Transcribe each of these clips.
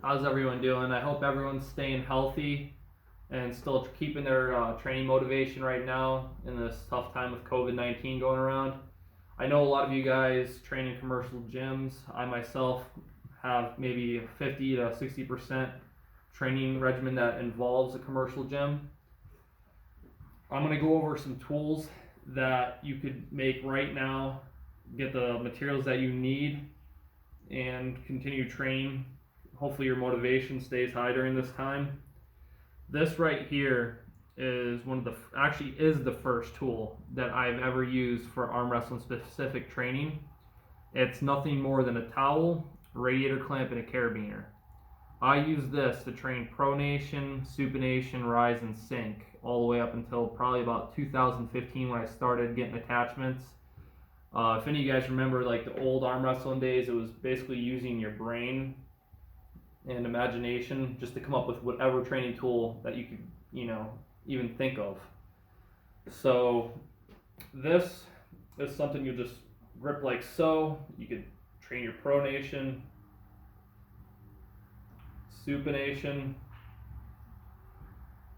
How's everyone doing? I hope everyone's staying healthy and still keeping their training motivation right now in this tough time with COVID-19 going around. I know a lot of you guys train in commercial gyms. I myself have maybe 50 to 60% training regimen that involves a commercial gym. I'm going to go over some tools that you could make right now, get the materials that you need, and continue training. Hopefully your motivation stays high during this time. This right here is is the first tool that I've ever used for arm wrestling specific training. It's nothing more than a towel, radiator clamp, and a carabiner. I use this to train pronation, supination, rise, and sink all the way up until probably about 2015 when I started getting attachments. If any of you guys remember like the old arm wrestling days, it was basically using your brain and imagination just to come up with whatever training tool that you could, even think of. So this is something you just grip like so. You could train your pronation, supination,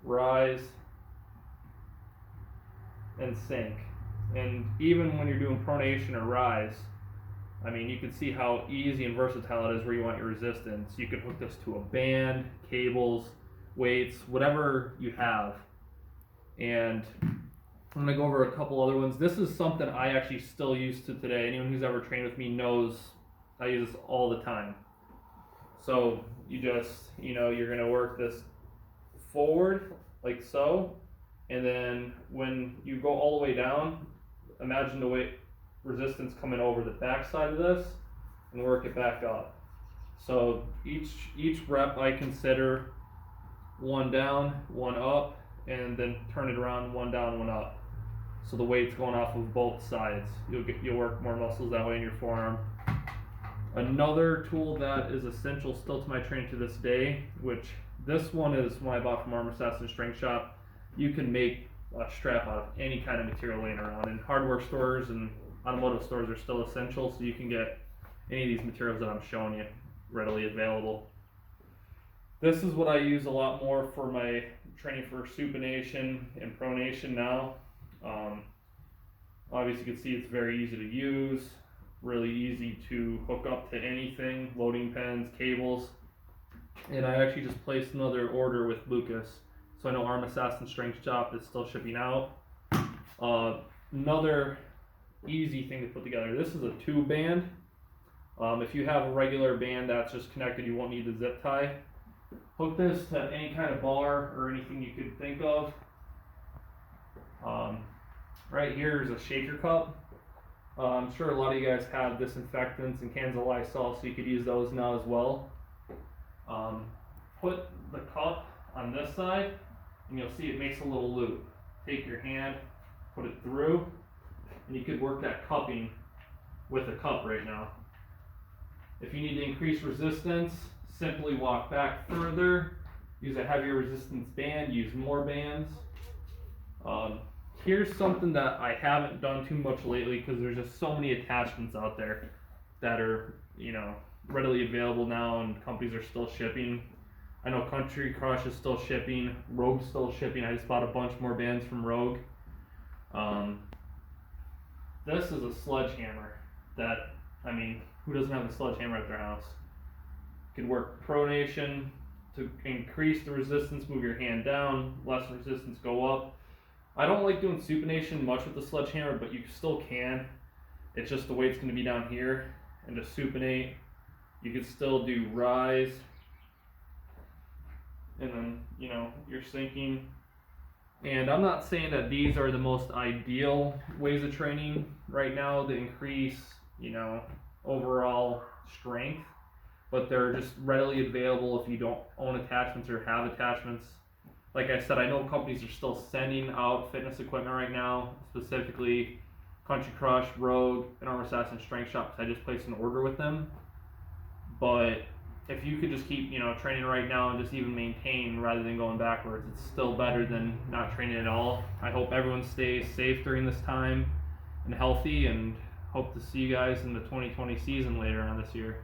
rise, and sink. And even when you're doing pronation or rise, you can see how easy and versatile it is where you want your resistance. You could hook this to a band, cables, weights, whatever you have. And I'm going to go over a couple other ones. This is something I actually still use to today. Anyone who's ever trained with me knows I use this all the time. So you just, you're going to work this forward like so. And then when you go all the way down, imagine the weight resistance coming over the back side of this and work it back up. So each rep I consider one down, one up, and then turn it around, one down, one up. So the weight's going off of both sides. You'll work more muscles that way in your forearm. Another tool that is essential still to my training to this day, which this one is one I bought from Armwrestling Strength Shop. You can make a strap out of any kind of material laying around, and hardware stores and automotive stores are still essential, so you can get any of these materials that I'm showing you readily available. This is what I use a lot more for my training for supination and pronation now. Obviously you can see it's very easy to use, really easy to hook up to anything, loading pens, cables. And I actually just placed another order with Lucas, so I know Arm Assassin Strength Shop is still shipping out. Another easy thing to put together. This is a tube band. If you have a regular band that's just connected, you won't need the zip tie. Hook this to any kind of bar or anything you could think of. Right here is a shaker cup. I'm sure a lot of you guys have disinfectants and cans of Lysol, so you could use those now as well. Put the cup on this side, and you'll see it makes a little loop. Take your hand, put it through, and you could work that cupping with a cup right now. If you need to increase resistance, simply walk back further, use a heavier resistance band, use more bands. Here's something that I haven't done too much lately because there's just so many attachments out there that are, readily available now, and companies are still shipping. I know Country Crush is still shipping, Rogue's still shipping. I just bought a bunch more bands from Rogue. This is a sledgehammer that, who doesn't have a sledgehammer at their house? You can work pronation to increase the resistance, move your hand down, less resistance, go up. I don't like doing supination much with the sledgehammer, but you still can. It's just the weight's going to be down here, and to supinate, you can still do rise, and then, you're sinking. And I'm not saying that these are the most ideal ways of training right now to increase, overall strength, but they're just readily available if you don't own attachments or have attachments. Like I said, I know companies are still sending out fitness equipment right now, specifically Country Crush, Rogue, and Arm Assassin Strength Shop, because I just placed an order with them. But if you could just keep, training right now and just even maintain rather than going backwards, it's still better than not training at all. I hope everyone stays safe during this time and healthy, and hope to see you guys in the 2020 season later on this year.